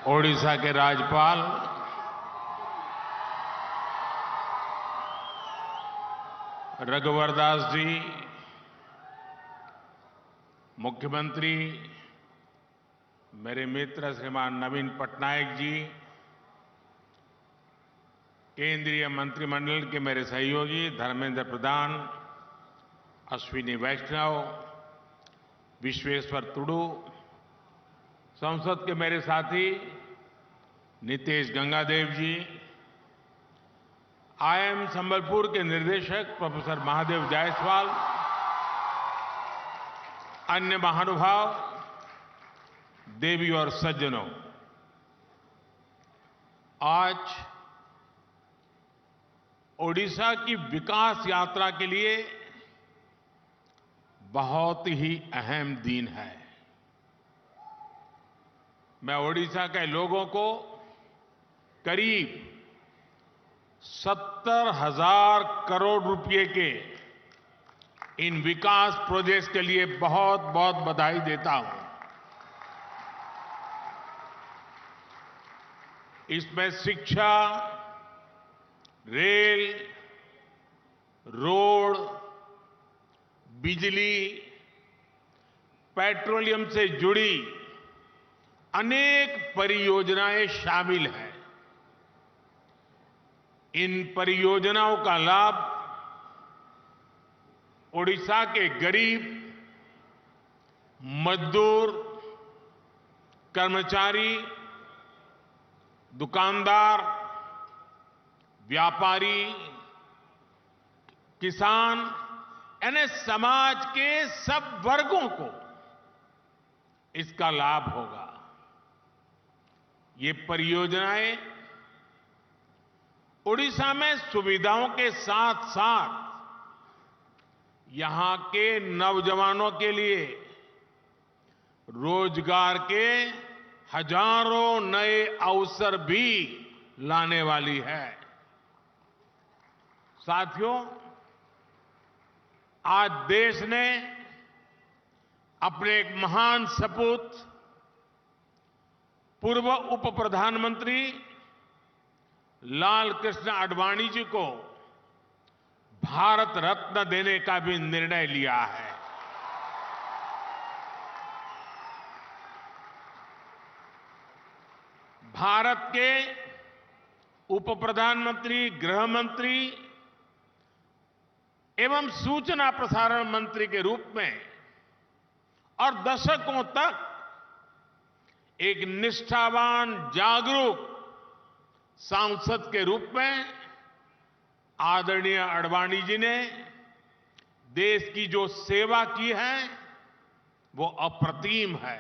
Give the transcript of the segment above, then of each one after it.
ओडिशा के राज्यपाल रघुवर दास जी, मुख्यमंत्री मेरे मित्र श्रीमान नवीन पटनायक जी, केंद्रीय मंत्रिमंडल के मेरे सहयोगी धर्मेंद्र प्रधान, अश्विनी वैष्णव, विश्वेश्वर तुडू, संसद के मेरे साथी नितेश गंगादेव जी, आईआईएम संबलपुर के निदेशक प्रोफेसर महादेव जायसवाल, अन्य महानुभाव, देवी और सज्जनों, आज ओडिशा की विकास यात्रा के लिए बहुत ही अहम दिन है। मैं ओडिशा के लोगों को करीब 70,000 करोड़ रुपए के इन विकास प्रोजेक्ट्स के लिए बहुत बहुत बधाई देता हूं। इसमें शिक्षा, रेल, रोड, बिजली, पेट्रोलियम से जुड़ी अनेक परियोजनाएं शामिल हैं। इन परियोजनाओं का लाभ ओडिशा के गरीब, मजदूर, कर्मचारी, दुकानदार, व्यापारी, किसान यानी समाज के सब वर्गों को इसका लाभ होगा। ये परियोजनाएं ओडिशा में सुविधाओं के साथ साथ यहां के नौजवानों के लिए रोजगार के हजारों नए अवसर भी लाने वाली है। साथियों, आज देश ने अपने एक महान सपूत पूर्व उप प्रधानमंत्री लाल कृष्ण आडवाणी जी को भारत रत्न देने का भी निर्णय लिया है। भारत के उप प्रधानमंत्री, गृह मंत्री एवं सूचना प्रसारण मंत्री के रूप में और दशकों तक एक निष्ठावान, जागरूक सांसद के रूप में आदरणीय आडवाणी जी ने देश की जो सेवा की है वो अप्रतिम है।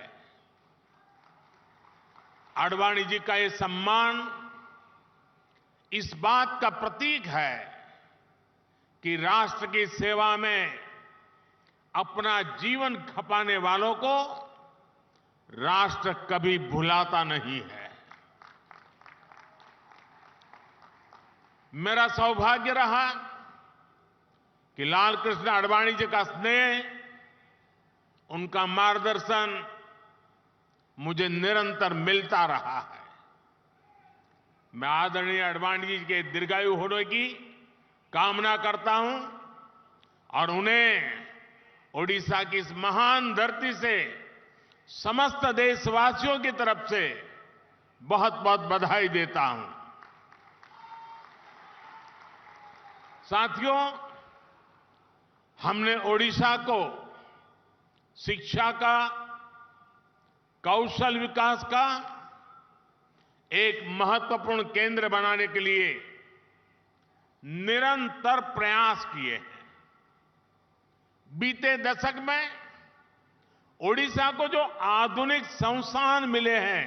आडवाणी जी का ये सम्मान इस बात का प्रतीक है कि राष्ट्र की सेवा में अपना जीवन खपाने वालों को राष्ट्र कभी भुलाता नहीं है। मेरा सौभाग्य रहा कि लाल कृष्ण आडवाणी जी का स्नेह, उनका मार्गदर्शन मुझे निरंतर मिलता रहा है। मैं आदरणीय आडवाणी जी के दीर्घायु होने की कामना करता हूं और उन्हें ओडिशा की इस महान धरती से समस्त देशवासियों की तरफ से बहुत बहुत बधाई देता हूं। साथियों, हमने ओडिशा को शिक्षा का, कौशल विकास का एक महत्वपूर्ण केंद्र बनाने के लिए निरंतर प्रयास किए हैं। बीते दशक में ओडिशा को जो आधुनिक संस्थान मिले हैं,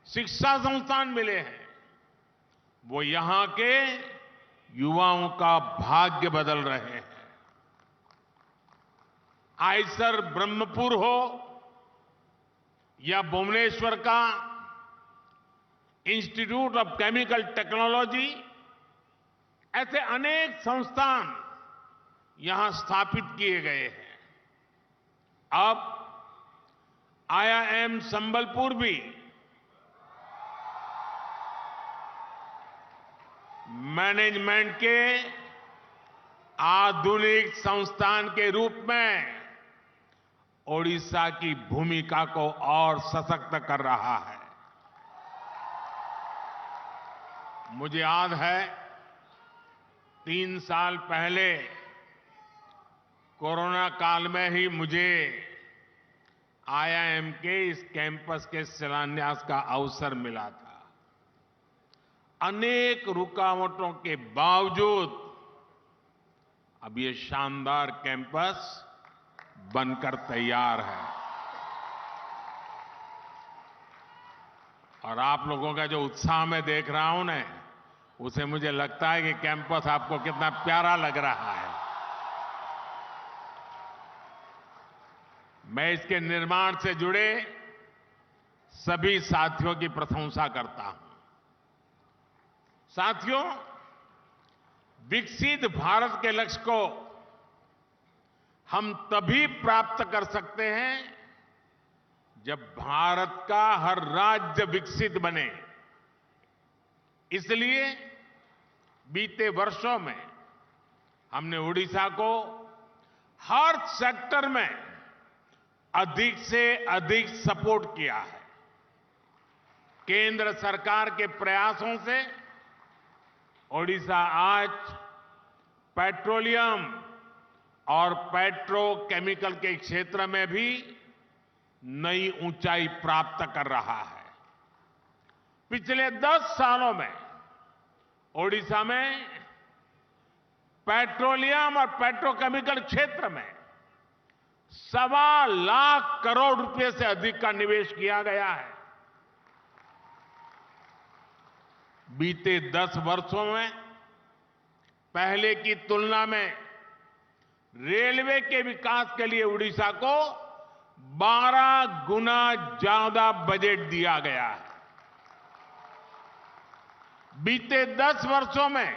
शिक्षा संस्थान मिले हैं, वो यहां के युवाओं का भाग्य बदल रहे हैं। आईसर ब्रह्मपुर हो या भुवनेश्वर का इंस्टीट्यूट ऑफ केमिकल टेक्नोलॉजी, ऐसे अनेक संस्थान यहां स्थापित किए गए हैं। अब आईआईएम संबलपुर भी मैनेजमेंट के आधुनिक संस्थान के रूप में ओडिशा की भूमिका को और सशक्त कर रहा है। मुझे याद है 3 साल पहले कोरोना काल में ही मुझे आईआईएम के इस कैंपस के शिलान्यास का अवसर मिला था। अनेक रुकावटों के बावजूद अब ये शानदार कैंपस बनकर तैयार है और आप लोगों का जो उत्साह मैं देख रहा हूं ना, उसे मुझे लगता है कि कैंपस आपको कितना प्यारा लग रहा है। मैं इसके निर्माण से जुड़े सभी साथियों की प्रशंसा करता हूं। साथियों, विकसित भारत के लक्ष्य को हम तभी प्राप्त कर सकते हैं जब भारत का हर राज्य विकसित बने। इसलिए बीते वर्षों में हमने ओडिशा को हर सेक्टर में अधिक से अधिक सपोर्ट किया है। केंद्र सरकार के प्रयासों से ओडिशा आज पेट्रोलियम और पेट्रोकेमिकल के क्षेत्र में भी नई ऊंचाई प्राप्त कर रहा है। पिछले 10 सालों में ओडिशा में पेट्रोलियम और पेट्रोकेमिकल क्षेत्र में 1.25 लाख करोड़ रुपए से अधिक का निवेश किया गया है। बीते 10 वर्षों में पहले की तुलना में रेलवे के विकास के लिए उड़ीसा को 12 गुना ज्यादा बजट दिया गया है। बीते 10 वर्षों में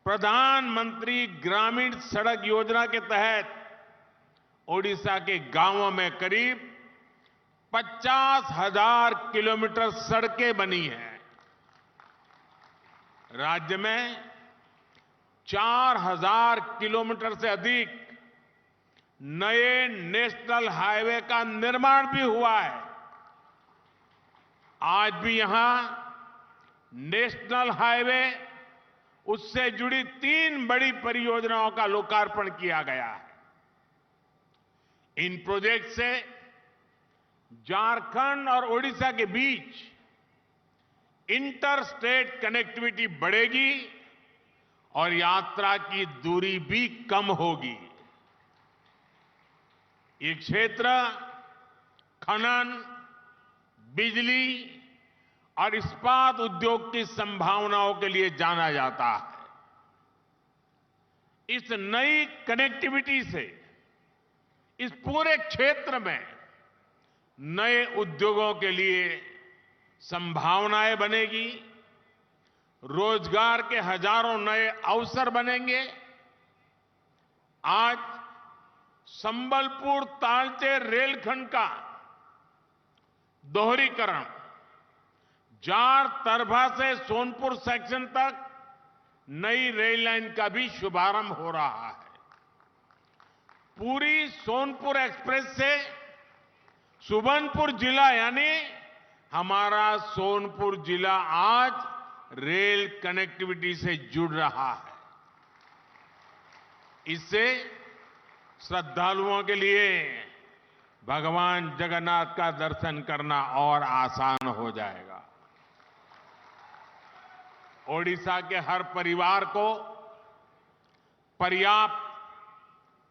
प्रधानमंत्री ग्रामीण सड़क योजना के तहत ओडिशा के गांवों में करीब 50,000 किलोमीटर सड़कें बनी हैं। राज्य में 4,000 किलोमीटर से अधिक नए नेशनल हाईवे का निर्माण भी हुआ है। आज भी यहां नेशनल हाईवे, उससे जुड़ी 3 बड़ी परियोजनाओं का लोकार्पण किया गया है। इन प्रोजेक्ट से झारखंड और ओडिशा के बीच इंटर स्टेट कनेक्टिविटी बढ़ेगी और यात्रा की दूरी भी कम होगी। ये क्षेत्र खनन, बिजली और इस्पात उद्योग की संभावनाओं के लिए जाना जाता है। इस नई कनेक्टिविटी से इस पूरे क्षेत्र में नए उद्योगों के लिए संभावनाएं बनेगी, रोजगार के हजारों नए अवसर बनेंगे। आज संबलपुर तालचेर रेलखंड का दोहरीकरण, जार तरभा से सोनपुर सेक्शन तक नई रेल लाइन का भी शुभारंभ हो रहा है। पूरी सोनपुर एक्सप्रेस से सुबर्णपुर जिला, यानी हमारा सोनपुर जिला आज रेल कनेक्टिविटी से जुड़ रहा है। इससे श्रद्धालुओं के लिए भगवान जगन्नाथ का दर्शन करना और आसान हो जाएगा। ओडिशा के हर परिवार को पर्याप्त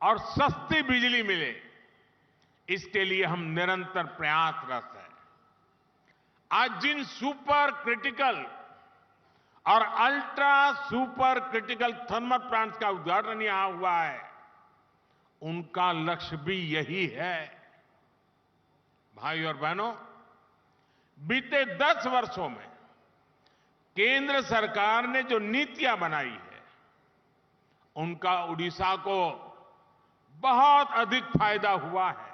और सस्ती बिजली मिले, इसके लिए हम निरंतर प्रयासरत हैं। आज जिन सुपर क्रिटिकल और ultra super critical thermal plants का उद्घाटन यहां हुआ है, उनका लक्ष्य भी यही है। भाई और बहनों, बीते 10 वर्षों में केंद्र सरकार ने जो नीतियां बनाई है, उनका उड़ीसा को बहुत अधिक फायदा हुआ है।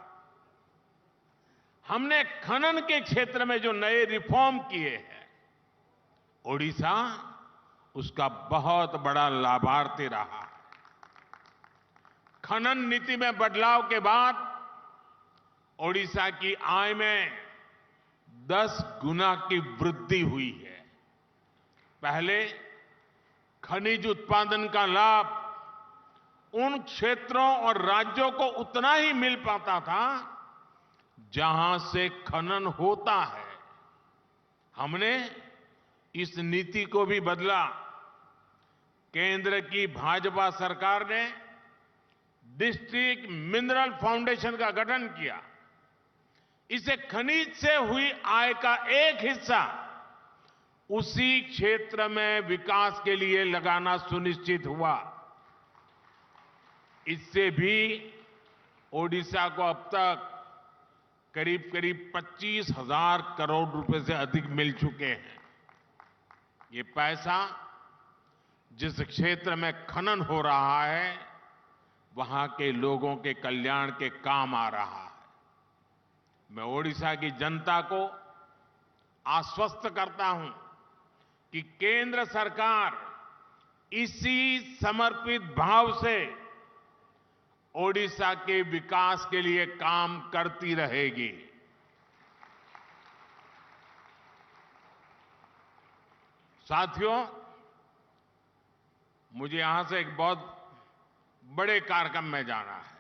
हमने खनन के क्षेत्र में जो नए रिफॉर्म किए हैं, ओडिशा उसका बहुत बड़ा लाभार्थी रहा। खनन नीति में बदलाव के बाद ओडिशा की आय में 10 गुना की वृद्धि हुई है। पहले खनिज उत्पादन का लाभ उन क्षेत्रों और राज्यों को उतना ही मिल पाता था जहां से खनन होता है। हमने इस नीति को भी बदला। केंद्र की भाजपा सरकार ने डिस्ट्रिक्ट मिनरल फाउंडेशन का गठन किया। इसे खनिज से हुई आय का एक हिस्सा उसी क्षेत्र में विकास के लिए लगाना सुनिश्चित हुआ। इससे भी ओडिशा को अब तक करीब करीब 25,000 करोड़ रुपए से अधिक मिल चुके हैं। ये पैसा जिस क्षेत्र में खनन हो रहा है वहां के लोगों के कल्याण के काम आ रहा है। मैं ओडिशा की जनता को आश्वस्त करता हूं कि केंद्र सरकार इसी समर्पित भाव से ओडिशा के विकास के लिए काम करती रहेगी। साथियों, मुझे यहां से एक बहुत बड़े कार्यक्रम में जाना है,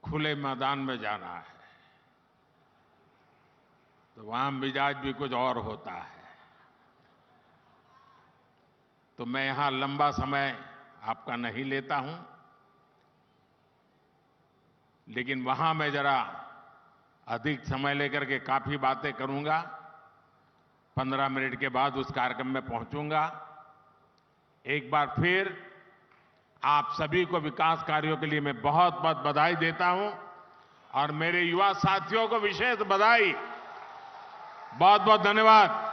खुले मैदान में जाना है, तो वहां मिजाज भी कुछ और होता है। तो मैं यहां लंबा समय आपका नहीं लेता हूं, लेकिन वहां मैं जरा अधिक समय लेकर के काफी बातें करूंगा। 15 मिनट के बाद उस कार्यक्रम में पहुंचूंगा। एक बार फिर आप सभी को विकास कार्यों के लिए मैं बहुत बहुत बधाई देता हूं और मेरे युवा साथियों को विशेष बधाई। बहुत बहुत धन्यवाद।